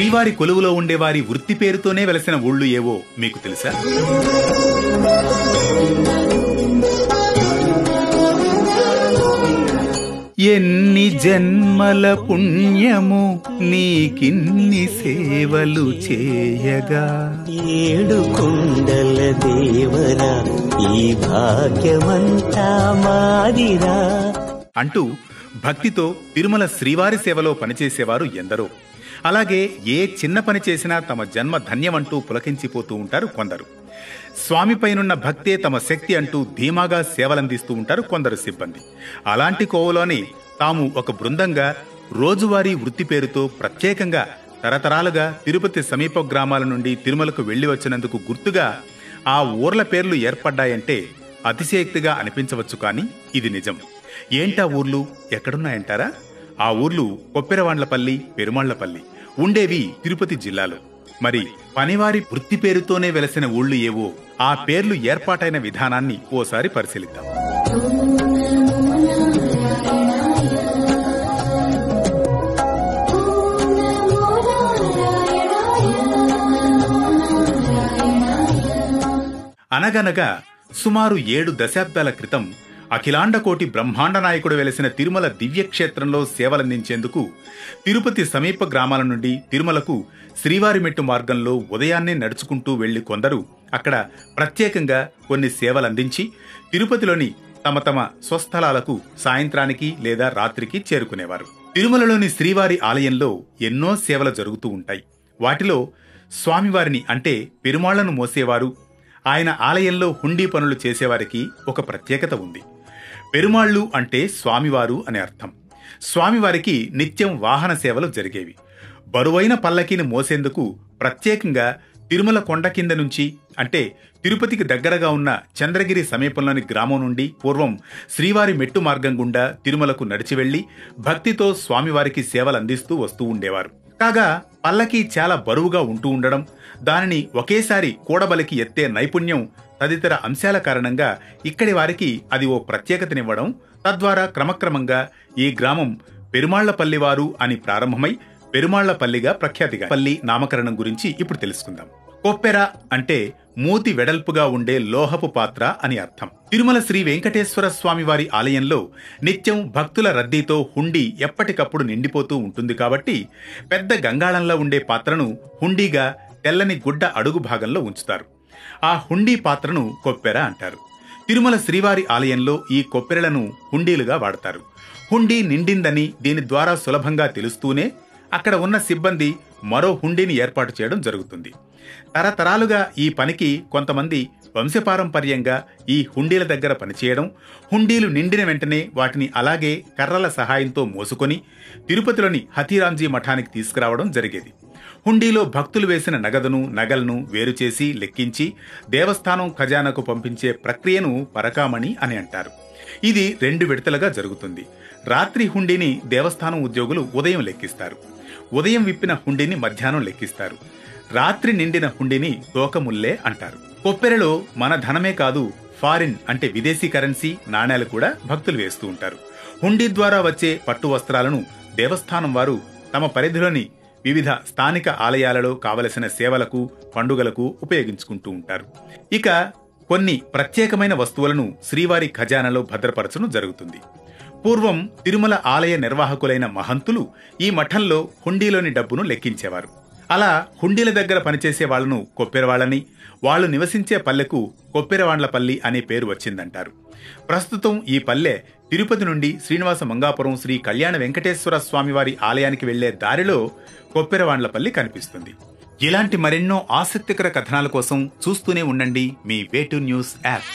శ్రీవారి కొలువులో ఉండేవారి వృత్తి పేరుతోనే వెలసిన ఊళ్ళు ఏవో మీకు తెలుసా? ఎన్ని జన్మల పుణ్యము నీకిన్ని సేవలు చేయగా, ఏడు కుండల దేవరా ఈ భాగ్యమంతా మాదిరా అంటూ భక్తితో తిరుమల శ్రీవారి సేవలో పనిచేసేవారు ఎందరో. అలాగే ఏ చిన్న పని చేసినా తమ జన్మ ధన్యమంటూ పులకించిపోతూ ఉంటారు కొందరు. స్వామిపైనున్న భక్తే తమ శక్తి అంటూ ధీమాగా సేవలందిస్తూ ఉంటారు కొందరు సిబ్బంది. అలాంటి కోవలోని తాము ఒక బృందంగా రోజువారీ వృత్తి పేరుతో ప్రత్యేకంగా తరతరాలుగా తిరుపతి సమీప గ్రామాల నుండి తిరుమలకు వెళ్లి వచ్చినందుకు గుర్తుగా ఆ ఊర్ల పేర్లు ఏర్పడ్డాయంటే అతిశయోక్తిగా అనిపించవచ్చు, కానీ ఇది నిజం. ఏంటా ఊర్లు, ఎక్కడున్నాయంటారా? ఆ ఊర్లు కొప్పెరవాండ్లపల్లి, పెరుమాళ్లపల్లి ఉండేవి తిరుపతి జిల్లాలో. మరి పనివారి వృత్తి పేరుతోనే వెలసిన ఊళ్ళు ఏవో, ఆ పేర్లు ఏర్పాటైన విధానాన్ని ఓసారి పరిశీలిద్దాం. అనగనగా సుమారు 7 దశాబ్దాల క్రితం అఖిలాండకోటి బ్రహ్మాండ నాయకుడు వెలసిన తిరుమల దివ్యక్షేత్రంలో సేవలందించేందుకు తిరుపతి సమీప గ్రామాల నుండి తిరుమలకు శ్రీవారి మెట్టు మార్గంలో ఉదయాన్నే నడుచుకుంటూ వెళ్లి కొందరు అక్కడ ప్రత్యేకంగా కొన్ని సేవలందించి తిరుపతిలోని తమ తమ స్వస్థలాలకు సాయంత్రానికి లేదా రాత్రికి చేరుకునేవారు. తిరుమలలోని శ్రీవారి ఆలయంలో ఎన్నో సేవలు జరుగుతూ ఉంటాయి. వాటిలో స్వామివారిని అంటే పెరుమాళ్లను మోసేవారు, ఆయన ఆలయంలో హుండీ పనులు చేసేవారికి ఒక ప్రత్యేకత ఉంది. పెరుమాళ్లు అంటే స్వామివారు అనే అర్థం. స్వామివారికి నిత్యం వాహన సేవలు జరిగేవి. బరువైన పల్లకీని మోసేందుకు ప్రత్యేకంగా తిరుమల కొండ కింద నుంచి, అంటే తిరుపతికి దగ్గరగా ఉన్న చంద్రగిరి సమీపంలోని గ్రామం నుండి పూర్వం శ్రీవారి మెట్టు మార్గం గుండా తిరుమలకు నడిచి వెళ్లి భక్తితో స్వామివారికి సేవలు అందిస్తూ వస్తూ ఉండేవారు. కాగా పల్లకీ చాలా బరువుగా ఉంటూ ఉండడం, దానిని ఒకేసారి కూడబలికి ఎత్తే నైపుణ్యం తదితర అంశాల కారణంగా ఇక్కడి వారికి అది ఓ ప్రత్యేకతనివ్వడం, తద్వారా క్రమక్రమంగా ఈ గ్రామం పెరుమాళ్లపల్లివారు అని ప్రారంభమై పెరుమాళ్లపల్లిగా ప్రఖ్యాతిగా. పల్లి నామకరణం గురించి ఇప్పుడు తెలుసుకుందాం. కొప్పెర అంటే మూతి వెడల్పుగా ఉండే లోహపు పాత్ర అని అర్థం. తిరుమల శ్రీ వెంకటేశ్వర స్వామివారి ఆలయంలో నిత్యం భక్తుల రద్దీతో హుండీ ఎప్పటికప్పుడు నిండిపోతూ ఉంటుంది కాబట్టి పెద్ద గంగాళంలో ఉండే పాత్రను హుండీగా తెల్లని గుడ్డ అడుగు భాగంలో ఉంచుతారు. ఆ హుండీ పాత్రను కొప్పెర అంటారు. తిరుమల శ్రీవారి ఆలయంలో ఈ కొప్పెరలను హుండీలుగా వాడతారు. హుండీ నిండిందని దీని ద్వారా సులభంగా తెలుస్తూనే అక్కడ ఉన్న సిబ్బంది మరో హుండీని ఏర్పాటు చేయడం జరుగుతుంది. తరతరాలుగా ఈ పనికి కొంతమంది వంశపారంపర్యంగా ఈ హుండీల దగ్గర పనిచేయడం, హుండీలు నిండిన వెంటనే వాటిని అలాగే కర్రల సహాయంతో మోసుకొని తిరుపతిలోని హథీరాంజీ మఠానికి తీసుకురావడం జరిగేది. హుండీలో భక్తులు వేసిన నగదును, నగలను వేరుచేసి లెక్కించి దేవస్థానం ఖజానాకు పంపించే ప్రక్రియను పరకామణి అని అంటారు. ఇది 2 విడతలుగా జరుగుతుంది. రాత్రి హుండీని దేవస్థానం ఉద్యోగులు ఉదయం లెక్కిస్తారు. ఉదయం విప్పిన హుండీని మధ్యాహ్నం లెక్కిస్తారు. రాత్రి నిండిన హుండీని తోకముల్లే అంటారు. కొప్పెరలో మన ధనమే కాదు, ఫారిన్ అంటే విదేశీ కరెన్సీ నాణేలు కూడా భక్తులు వేస్తూ ఉంటారు. హుండీ ద్వారా వచ్చే పట్టు వస్త్రాలను దేవస్థానం వారు తమ పరిధిలోని వివిధ స్థానిక ఆలయాలలో కావలసిన సేవలకు, పండుగలకు ఉపయోగించుకుంటూ ఉంటారు. ఇక కొన్ని ప్రత్యేకమైన వస్తువులను శ్రీవారి ఖజానాలో భద్రపరచడం జరుగుతుంది. పూర్వం తిరుమల ఆలయ నిర్వాహకులైన మహంతులు ఈ మఠంలో హుండీలోని డబ్బును లెక్కించేవారు. అలా హుండీల దగ్గర పనిచేసే వాళ్లను కొప్పెరవాళ్లని, వాళ్లు నివసించే పల్లెకు కొప్పెరవాండ్లపల్లి అనే పేరు వచ్చిందంటారు. ప్రస్తుతం ఈ పల్లె తిరుపతి నుండి శ్రీనివాస మంగాపురం శ్రీ కళ్యాణ వెంకటేశ్వర స్వామివారి ఆలయానికి వెళ్లే దారిలో కొప్పెరవాండ్లపల్లి కనిపిస్తుంది. ఇలాంటి మరెన్నో ఆసక్తికర కథనాల కోసం చూస్తూనే ఉండండి మీ వే2 న్యూస్ యాప్.